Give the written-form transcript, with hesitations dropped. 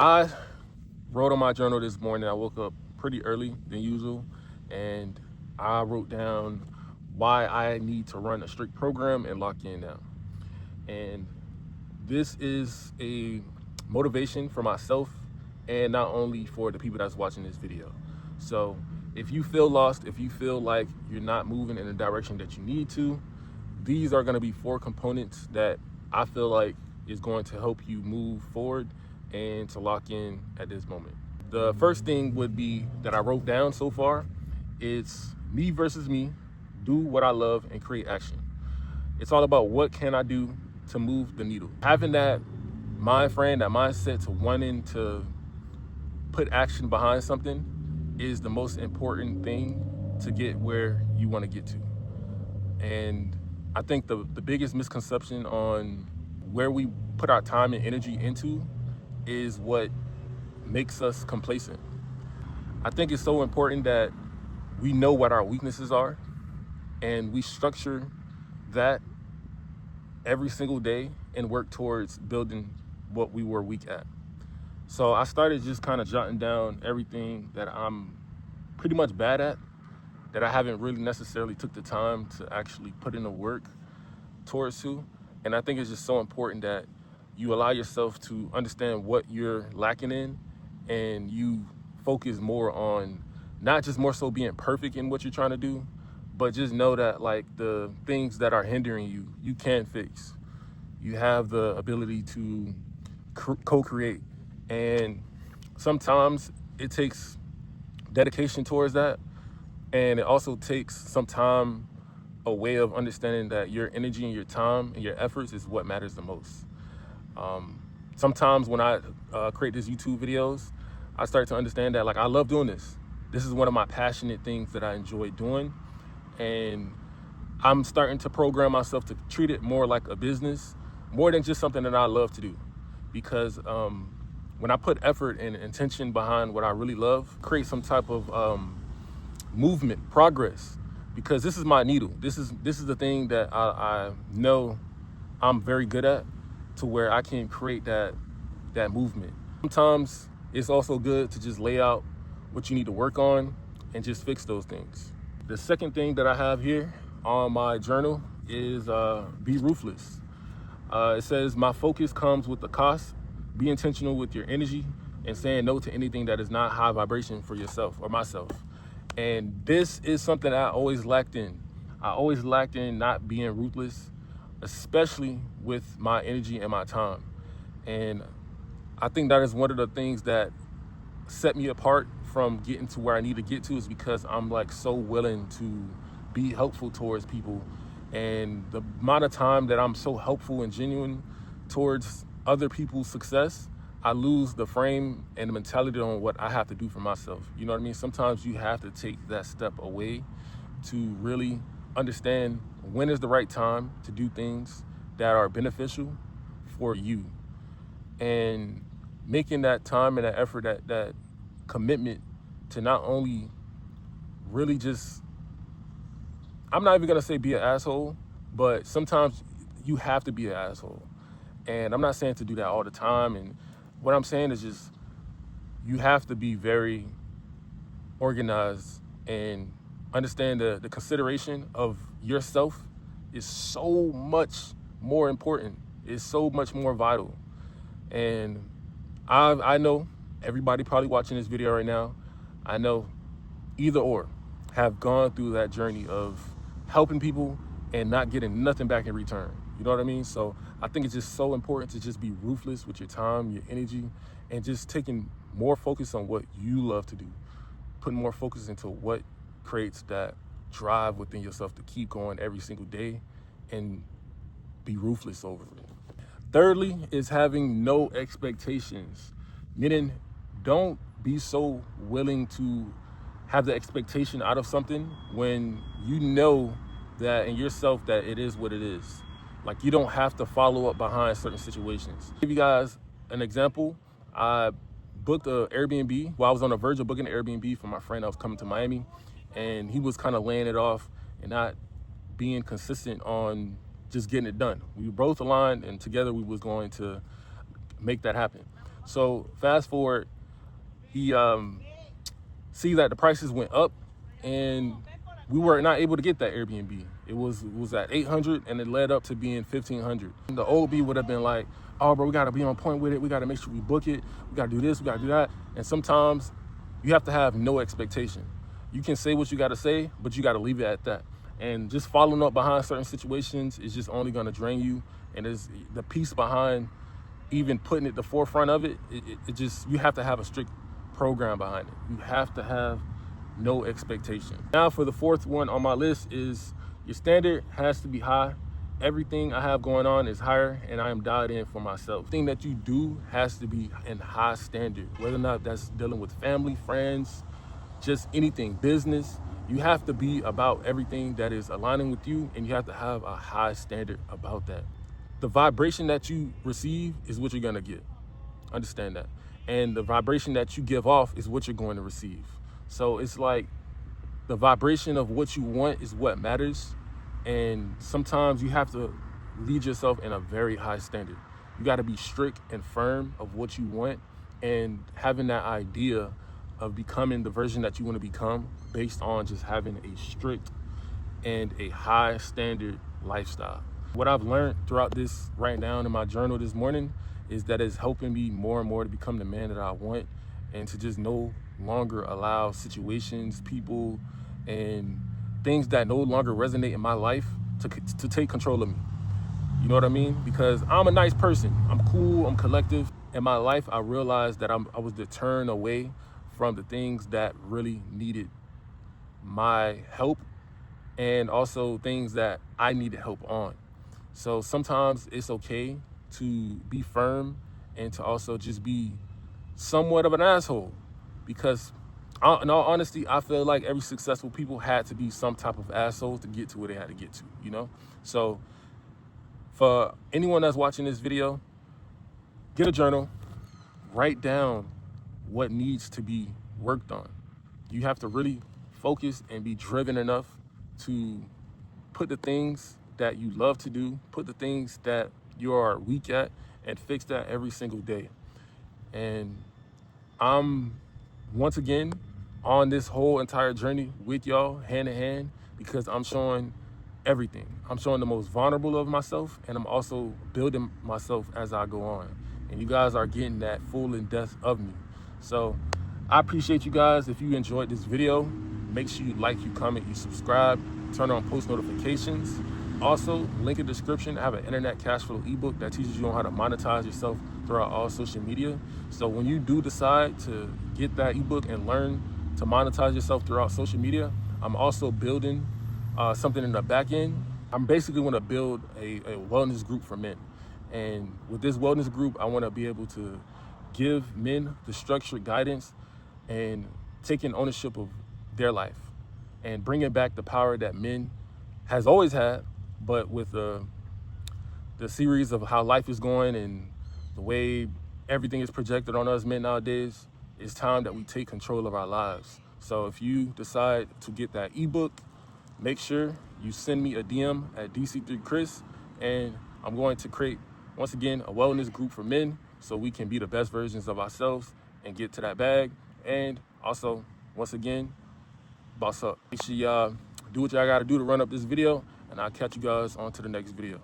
I wrote on my journal this morning. I woke up pretty early than usual, and I wrote down why I need to run a strict program and lock in now. And this is a motivation for myself and not only for the people that's watching this video. So if you feel lost, if you feel like you're not moving in the direction that you need to, these are going to be 4 components that I feel like is going to help you move forward and to lock in at this moment. The first thing would be that I wrote down so far is me versus me, do what I love and create action. It's all about what can I do to move the needle. Having that mind frame, that mindset to wanting to put action behind something is the most important thing to get where you want to get to. And I think the biggest misconception on where we put our time and energy into is what makes us complacent. I think it's so important that we know what our weaknesses are and we structure that every single day and work towards building what we were weak at. So I started just kind of jotting down everything that I'm pretty much bad at, that I haven't really necessarily took the time to actually put in the work towards to. And I think it's just so important that you allow yourself to understand what you're lacking in and you focus more on not just more so being perfect in what you're trying to do, but just know that like the things that are hindering you, you can fix. You have the ability to co-create. And sometimes it takes dedication towards that. And it also takes some time, a way of understanding that your energy and your time and your efforts is what matters the most. Sometimes when I create these YouTube videos, I start to understand that like I love doing this. This is one of my passionate things that I enjoy doing. And I'm starting to program myself to treat it more like a business, more than just something that I love to do. Because when I put effort and intention behind what I really love, create some type of movement, progress, because this is my needle. This is the thing that I know I'm very good at, to where I can create that movement. Sometimes it's also good to just lay out what you need to work on and just fix those things. The second thing that I have here on my journal is be ruthless. It says, my focus comes with the cost. Be intentional with your energy and saying no to anything that is not high vibration for yourself or myself. And this is something I always lacked in. I always lacked in not being ruthless, especially with my energy and my time. And I think that is one of the things that set me apart from getting to where I need to get to, is because I'm like so willing to be helpful towards people. And the amount of time that I'm so helpful and genuine towards other people's success, I lose the frame and the mentality on what I have to do for myself. You know what I mean? Sometimes you have to take that step away to really understand when is the right time to do things that are beneficial for you. And making that time and that effort, that commitment to not only really just, I'm not even gonna say be an asshole, but sometimes you have to be an asshole. And I'm not saying to do that all the time. And what I'm saying is just, you have to be very organized and understand the consideration of yourself is so much more important. It's so much more vital. And I know everybody probably watching this video right now, I know either or have gone through that journey of helping people and not getting nothing back in return. You know what I mean? So I think it's just so important to just be ruthless with your time, your energy, and just taking more focus on what you love to do. Putting more focus into what creates that drive within yourself to keep going every single day and be ruthless over it. Thirdly is having no expectations, meaning don't be so willing to have the expectation out of something when you know that in yourself that it is what it is. Like, you don't have to follow up behind certain situations. I'll give you guys an example. I booked an Airbnb. Well, I was on the verge of booking an Airbnb for my friend that was coming to Miami, and he was kind of laying it off and not being consistent on just getting it done. We were both aligned, and together we was going to make that happen. So fast forward, he sees that the prices went up, and we were not able to get that Airbnb. It was at 800, and it led up to being 1500. The old B would have been like, oh bro, we gotta be on point with it. We gotta make sure we book it. We gotta do this, we gotta do that. And sometimes you have to have no expectation. You can say what you gotta say, but you gotta leave it at that. And just following up behind certain situations is just only gonna drain you. And it's the piece behind even putting it the forefront of it, it just, you have to have a strict program behind it. You have to have no expectation. Now for the fourth one on my list is your standard has to be high. Everything I have going on is higher, and I am dialed in for myself. Thing that you do has to be in high standard, whether or not that's dealing with family, friends, just anything, business. You have to be about everything that is aligning with you, and you have to have a high standard about that. The vibration that you receive is what you're gonna get. Understand that. And the vibration that you give off is what you're going to receive. So it's like the vibration of what you want is what matters. And sometimes you have to lead yourself in a very high standard. You got to be strict and firm of what you want, and having that idea of becoming the version that you want to become based on just having a strict and a high standard lifestyle. What I've learned throughout this, writing down in my journal this morning, is that it's helping me more and more to become the man that I want, and to just no longer allow situations, people, and things that no longer resonate in my life to take control of me. You know what I mean? Because I'm a nice person. I'm cool, I'm collective. In my life, I realized that I was deterring away from the things that really needed my help, and also things that I needed help on. So sometimes it's okay to be firm and to also just be somewhat of an asshole, because in all honesty, I feel like every successful people had to be some type of asshole to get to where they had to get to, you know? So for anyone that's watching this video, get a journal, write down what needs to be worked on. You have to really focus and be driven enough to put the things that you love to do, put the things that you are weak at, and fix that every single day. And I'm once again on this whole entire journey with y'all, hand in hand, because I'm showing everything. I'm showing the most vulnerable of myself, and I'm also building myself as I go on. And you guys are getting that full in depth of me. So I appreciate you guys. If you enjoyed this video, make sure you like, you comment, you subscribe, turn on post notifications. Also, link in the description, I have an internet cash flow ebook that teaches you on how to monetize yourself throughout all social media. So when you do decide to get that ebook and learn to monetize yourself throughout social media, I'm also building something in the back end. I'm basically going to build a wellness group for men. And with this wellness group, I want to be able to give men the structured guidance and taking ownership of their life and bringing back the power that men has always had, but with the series of how life is going and the way everything is projected on us men nowadays, it's time that we take control of our lives. So if you decide to get that ebook, make sure you send me a DM at DC3Chris, and I'm going to create, once again, a wellness group for men so we can be the best versions of ourselves and get to that bag. And also, once again, boss up. Make sure y'all do what y'all gotta do to run up this video, and I'll catch you guys on to the next video.